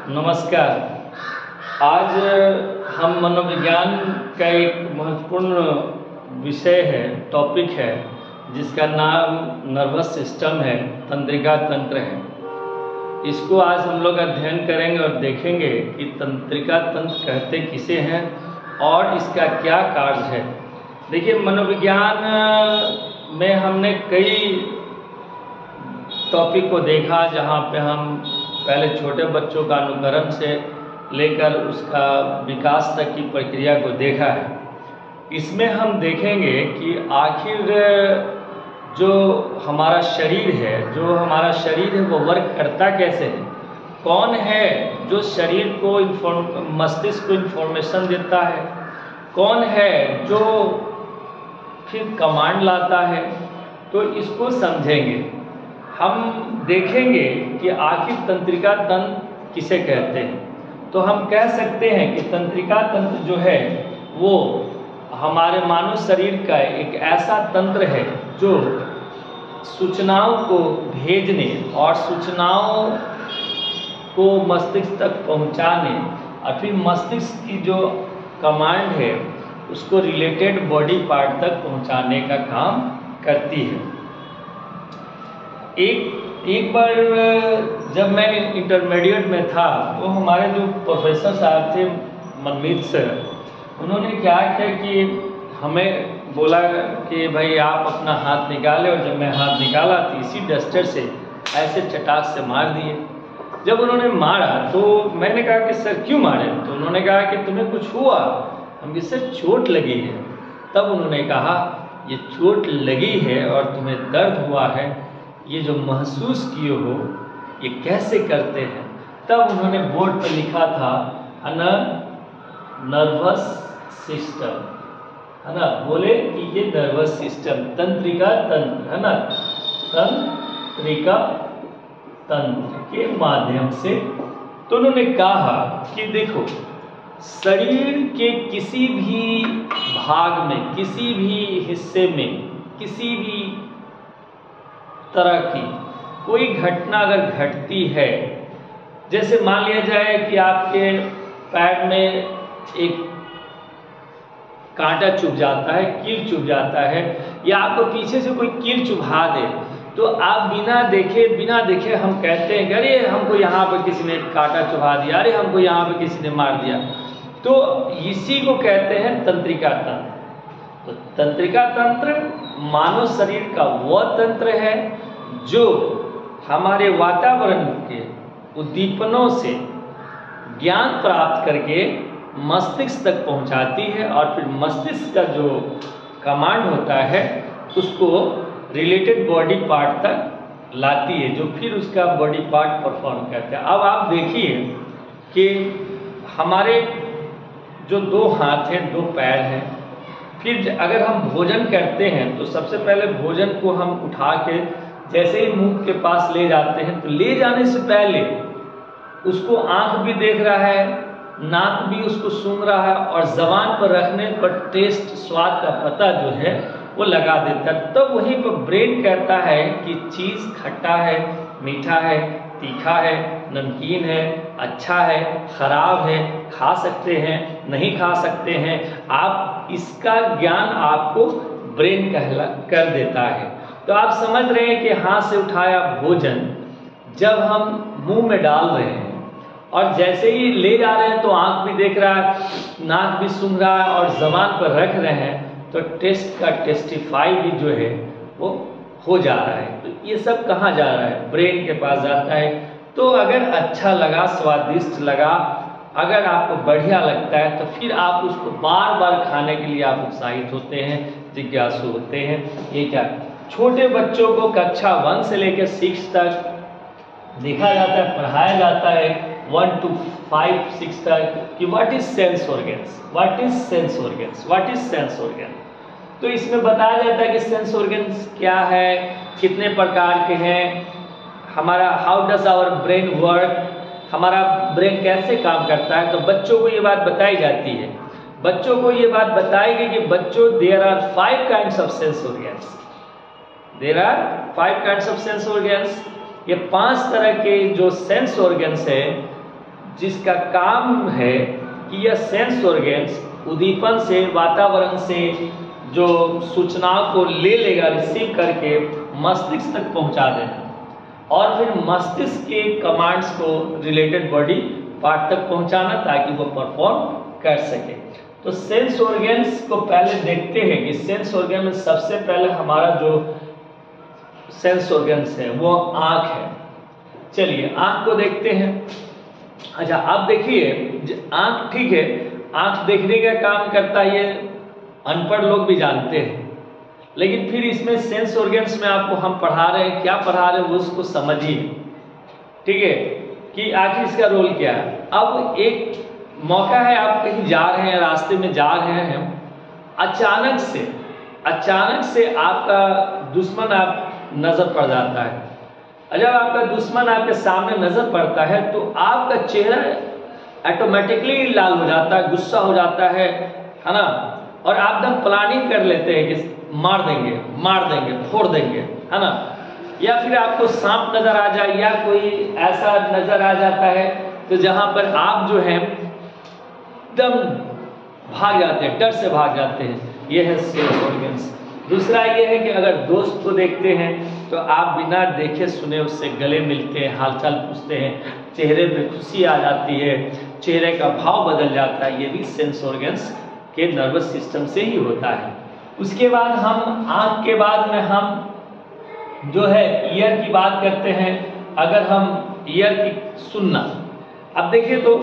नमस्कार। आज हम मनोविज्ञान का एक महत्वपूर्ण विषय है, टॉपिक है, जिसका नाम नर्वस सिस्टम है, तंत्रिका तंत्र है। इसको आज हम लोग अध्ययन करेंगे और देखेंगे कि तंत्रिका तंत्र कहते किसे हैं और इसका क्या कार्य है। देखिए, मनोविज्ञान में हमने कई टॉपिक को देखा, जहाँ पे हम पहले छोटे बच्चों का अनुकरण से लेकर उसका विकास तक की प्रक्रिया को देखा है। इसमें हम देखेंगे कि आखिर जो हमारा शरीर है वो वर्क करता कैसे है, कौन है जो शरीर को मस्तिष्क को इन्फॉर्मेशन देता है, कौन है जो फिर कमांड लाता है। तो इसको समझेंगे। हम देखेंगे कि आखिर तंत्रिका तंत्र किसे कहते हैं। तो हम कह सकते हैं कि तंत्रिका तंत्र जो है वो हमारे मानव शरीर का एक ऐसा तंत्र है जो सूचनाओं को भेजने और सूचनाओं को मस्तिष्क तक पहुंचाने और फिर मस्तिष्क की जो कमांड है उसको रिलेटेड बॉडी पार्ट तक पहुंचाने का काम करती है। एक बार जब मैं इंटरमीडिएट में था तो हमारे जो प्रोफेसर साहब थे, मनमीत सर, उन्होंने क्या किया कि हमें बोला कि भाई आप अपना हाथ निकालें। और जब मैं हाथ निकाला तो इसी डस्टर से ऐसे चटाक से मार दिए। जब उन्होंने मारा तो मैंने कहा कि सर क्यों मारे? तो उन्होंने कहा कि तुम्हें कुछ हुआ? हम कि सर चोट लगी है। तब उन्होंने कहा ये चोट लगी है और तुम्हें दर्द हुआ है, ये जो महसूस किए हो ये कैसे करते हैं? तब उन्होंने बोर्ड पर लिखा था नर्वस सिस्टम, है ना। बोले कि ये नर्वस सिस्टम, तंत्रिका तंत्र, है ना, तंत्रिका तंत्र के माध्यम से। तो उन्होंने कहा कि देखो, शरीर के किसी भी भाग में, किसी भी हिस्से में, किसी भी तरह की कोई घटना अगर घटती है, जैसे मान लिया जाए कि आपके पैर में एक कांटा चुभ जाता है, कील चुभ जाता है, या आपको पीछे से कोई कील चुभा दे, तो आप बिना देखे हम कहते हैं कि अरे हमको यहाँ पर किसी ने कांटा चुभा दिया, अरे हमको यहाँ पर किसी ने मार दिया। तो इसी को कहते हैं तंत्रिका तंत्र। तो तंत्रिका तंत्र मानव शरीर का वह तंत्र है जो हमारे वातावरण के उद्दीपनों से ज्ञान प्राप्त करके मस्तिष्क तक पहुंचाती है और फिर मस्तिष्क का जो कमांड होता है उसको रिलेटेड बॉडी पार्ट तक लाती है, जो फिर उसका बॉडी पार्ट परफॉर्म करता है। अब आप देखिए कि हमारे जो दो हाथ हैं, दो पैर हैं, फिर अगर हम भोजन करते हैं तो सबसे पहले भोजन को हम उठा के जैसे ही मुंह के पास ले जाते हैं तो ले जाने से पहले उसको आंख भी देख रहा है, नाक भी उसको सूंघ रहा है और जबान पर रखने पर टेस्ट, स्वाद का पता जो है वो लगा देता है। तब वहीं पर ब्रेन कहता है कि चीज़ खट्टा है, मीठा है, तीखा है, नमकीन है, अच्छा है, खराब है, खा सकते हैं, नहीं खा सकते हैं। आप इसका ज्ञान आपको ब्रेन कर देता है। तो आप समझ रहे हैं कि हाथ से उठाया भोजन जब हम मुंह में डाल रहे हैं और जैसे ही ले जा रहे हैं तो आंख भी देख रहा है, नाक भी सूंघ रहा है और जबान पर रख रहे हैं, तो टेस्ट का टेस्टिफाई भी जो है वो हो जा रहा है। तो ये सब कहाँ जा रहा है? ब्रेन के पास जाता है। तो अगर अच्छा लगा, स्वादिष्ट लगा, अगर आपको बढ़िया लगता है तो फिर आप उसको बार बार खाने के लिए आप उत्साहित होते हैं, जिज्ञासु होते हैं। ये क्या, छोटे बच्चों को कक्षा 1 से लेकर 6 तक देखा जाता है, पढ़ाया जाता है 1 to 5, 6 तक कि what is sense organs, what is sense organs, what is sense organ. तो इसमें बताया जाता है कि सेंस ऑर्गन्स क्या है, कितने प्रकार के हैं, हमारा how does our brain work, हमारा ब्रेन कैसे काम करता है। तो बच्चों को ये बात बताई जाती है। बच्चों को ये बात बताई गई कि बच्चों, there are 5 kinds of sense organs, there are 5 kinds of sense organs. ये 5 तरह के जो सेंस ऑर्गन्स है जिसका काम है कि यह सेंस ऑर्गन्स उद्दीपन से, वातावरण से जो सूचनाओं को ले लेगा, रिसीव करके मस्तिष्क तक पहुंचा देना और फिर मस्तिष्क के कमांड्स को रिलेटेड बॉडी पार्ट तक पहुंचाना ताकि वो परफॉर्म कर सके। तो सेंस ऑर्गन्स को पहले देखते हैं कि सेंस ऑर्गन में सबसे पहले हमारा जो सेंस ऑर्गन्स है वो आँख है। चलिए आँख को देखते हैं। अच्छा आप देखिए आँख ठीक है, आँख देखने का काम करता है, ये अनपढ़ लोग भी जानते हैं, लेकिन फिर इसमें सेंस ऑर्गन्स में आपको हम पढ़ा रहे हैं, क्या पढ़ा रहे हैं वो उसको समझिए, ठीक है, कि आखिर इसका रोल क्या है। अब एक मौका है, आप कहीं जा रहे हैं, रास्ते में जा रहे हैं, अचानक से आपका दुश्मन आप नजर पड़ जाता है। जब आपका दुश्मन आपके सामने नजर पड़ता है तो आपका चेहरा ऑटोमेटिकली लाल हो जाता है, गुस्सा हो जाता है ना, और आप एकदम प्लानिंग कर लेते हैं कि मार देंगे, फोड़ देंगे, है ना, या फिर आपको सांप नजर आ जाए या कोई ऐसा नजर आ जाता है तो जहां पर आप जो है एकदम भाग जाते हैं, डर से भाग जाते हैं। यह है सेंस ऑर्गन्स। दूसरा ये है कि अगर दोस्त को देखते हैं तो आप बिना देखे सुने उससे गले मिलते हैं, हालचाल पूछते हैं, चेहरे पे खुशी आ जाती है, चेहरे का भाव बदल जाता है। ये भी सेंस ऑर्गन्स के नर्वस सिस्टम से ही होता है। उसके बाद हम आँख के बाद में हम जो है ईयर की बात करते हैं। अगर हम ईयर की सुनना, अब देखिए तो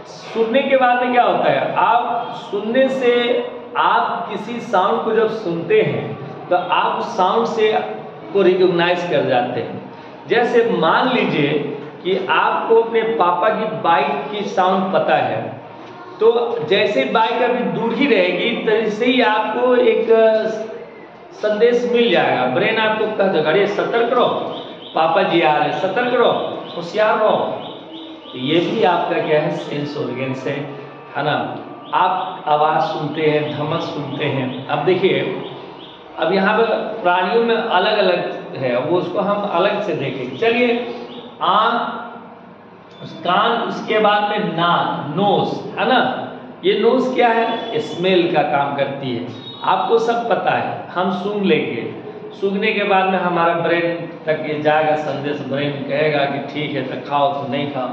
सुनने के बाद में क्या होता है, आप सुनने से आप किसी साउंड को जब सुनते हैं तो आप उस साउंड से को रिकॉग्नाइज कर जाते हैं। जैसे मान लीजिए कि आपको अपने पापा की बाइक की साउंड पता है, तो जैसे बाइक अभी दूर ही रहेगी तैसे ही आपको एक संदेश मिल जाएगा, ब्रेन आपको कह देगा अरे सतर्क रहो, पापा जी आ रहे, सतर्क रहो, होशियार रहो। तो ये भी आपका क्या है, सेंस ऑर्गन्स है ना। आप आवाज़ सुनते हैं, धमक सुनते हैं। अब देखिए अब यहाँ पर प्राणियों में अलग अलग है, वो उसको हम अलग से देखेंगे। चलिए आँख, कान, उसके बाद में नाक, नोज, है ना। ये नोज क्या है, स्मेल का काम करती है, आपको सब पता है। हम सूंघ लेंगे, सूंघने के बाद में हमारा ब्रेन तक ये जाएगा संदेश, ब्रेन कहेगा कि ठीक है तो खाओ तो नहीं खाओ।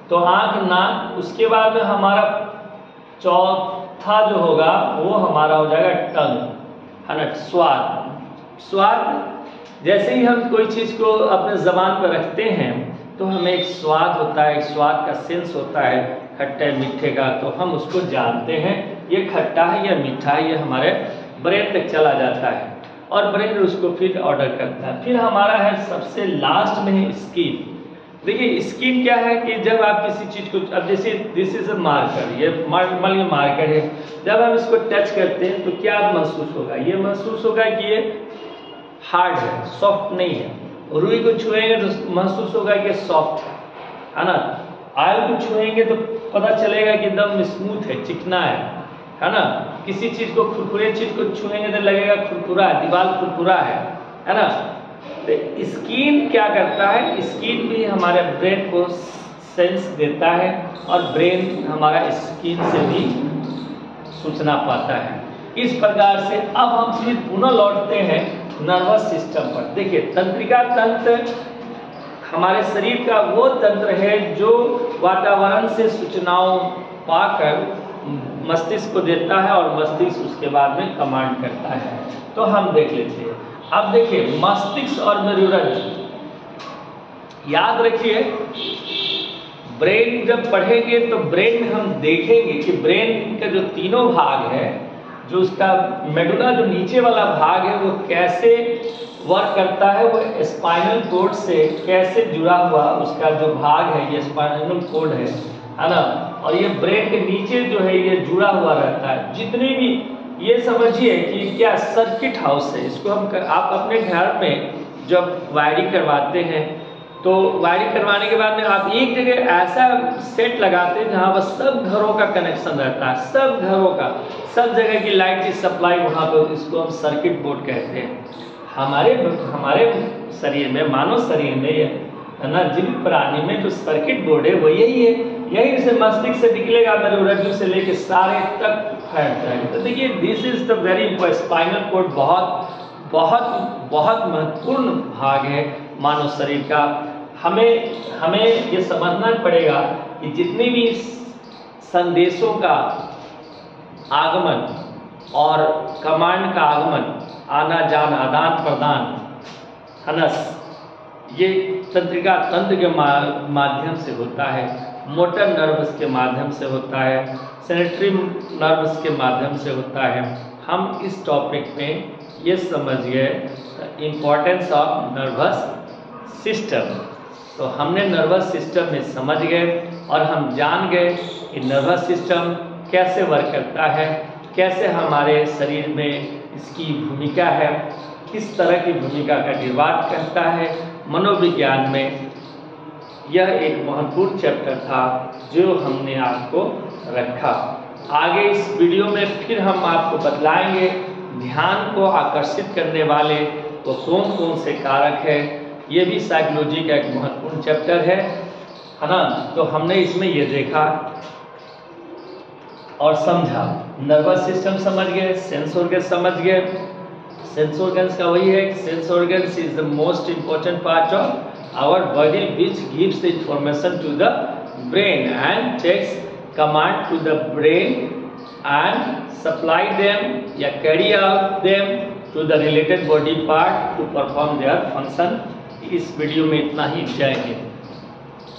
तो आँख, नाक, उसके बाद में हमारा चौथा जो होगा वो हमारा हो जाएगा टंग, है ना, स्वाद। जैसे ही हम कोई चीज़ को अपने जबान पर रखते हैं तो हमें एक स्वाद होता है, एक स्वाद का सेंस होता है, खट्टे मीठे का, तो हम उसको जानते हैं ये खट्टा है या मीठा है, ये हमारे ब्रेन तक चला जाता है और ब्रेन उसको फिर ऑर्डर करता है। फिर हमारा है सबसे लास्ट में है स्किन। देखिए स्किन क्या है कि जब आप किसी चीज़ को, अब जैसे दिस इज अ मार्कर, ये मान लीजिए मार्कर है, जब हम इसको टच करते हैं तो क्या महसूस होगा, ये महसूस होगा कि ये हार्ड है, सॉफ्ट नहीं है। रुई को छुएंगे तो महसूस होगा कि सॉफ्ट है ना। आयल को छुएंगे तो पता चलेगा कि एकदम स्मूथ है, चिकना है ना। किसी चीज़ को, खुरखुरे चीज़ को छुएंगे तो लगेगा खुरखुरा है, दीवार खुरखुरा है ना। तो स्किन क्या करता है, स्किन भी हमारे ब्रेन को सेंस देता है और ब्रेन हमारा स्किन से भी सूचना पाता है। इस प्रकार से अब हम फिर पुनः लौटते हैं नर्वस सिस्टम पर। देखिए तंत्रिका तंत्र हमारे शरीर का वो तंत्र है जो वातावरण से सूचनाओं पाकर मस्तिष्क को देता है और मस्तिष्क उसके बाद में कमांड करता है। तो हम देख लेते हैं। अब देखिए मस्तिष्क और मेरुरज्जु, याद रखिए ब्रेन जब पढ़ेंगे तो ब्रेन में हम देखेंगे कि ब्रेन का जो तीनों भाग है, जो उसका मेडुला जो नीचे वाला भाग है वो कैसे वर्क करता है, वो स्पाइनल कोड से कैसे जुड़ा हुआ उसका जो भाग है, ये स्पाइनल कोड है ना। और ये ब्रेन के नीचे जो है ये जुड़ा हुआ रहता है। जितनी भी ये समझिए कि क्या सर्किट हाउस है, इसको हम आप अपने घर में जब वायरिंग करवाते हैं तो वायरिंग करवाने के बाद में आप एक जगह ऐसा सेट लगाते हैं जहाँ पर सब घरों का कनेक्शन रहता है, सब घरों का, सब जगह की लाइट की सप्लाई वहाँ पे, इसको हम सर्किट बोर्ड कहते हैं। हमारे शरीर में, मानव शरीर में है ना। जीवित प्राणी में जो सर्किट बोर्ड है वो यही है, यही से मस्तिष्क से निकलेगा, मेरुरज्जु से लेके सारे तक फैल जाएगा। तो देखिए this is the very important, spinal cord बहुत बहुत बहुत महत्वपूर्ण भाग है मानव शरीर का। हमें ये समझना पड़ेगा कि जितने भी संदेशों का आगमन और कमांड का आगमन, आना जाना, आदान प्रदान, है ना, ये तंत्रिका तंत्र के माध्यम से होता है, मोटर नर्व्स के माध्यम से होता है, सेनेटरी नर्व्स के माध्यम से होता है। हम इस टॉपिक में ये समझ गए इम्पोर्टेंस ऑफ नर्वस सिस्टम। तो हमने नर्वस सिस्टम में समझ गए और हम जान गए कि नर्वस सिस्टम कैसे वर्क करता है, कैसे हमारे शरीर में इसकी भूमिका है, किस तरह की भूमिका का निर्वाह करता है मनोविज्ञान में। यह एक महत्वपूर्ण चैप्टर था जो हमने आपको रखा। आगे इस वीडियो में फिर हम आपको बतलाएंगे ध्यान को आकर्षित करने वाले वो कौन कौन से कारक है। ये भी साइकोलॉजी का एक महत्वपूर्ण चैप्टर है ना। तो हमने इसमें ये देखा और समझा, नर्वस सिस्टम समझ गए, सेंस ऑर्गन समझ गए। सेंस ऑर्गन्स का वही है, sense organs is the most important part of our body which gives the information to the brain and takes command to the brain and supply them या carry out them to the related body part to perform their function. इस video में इतना ही, जय हिंद।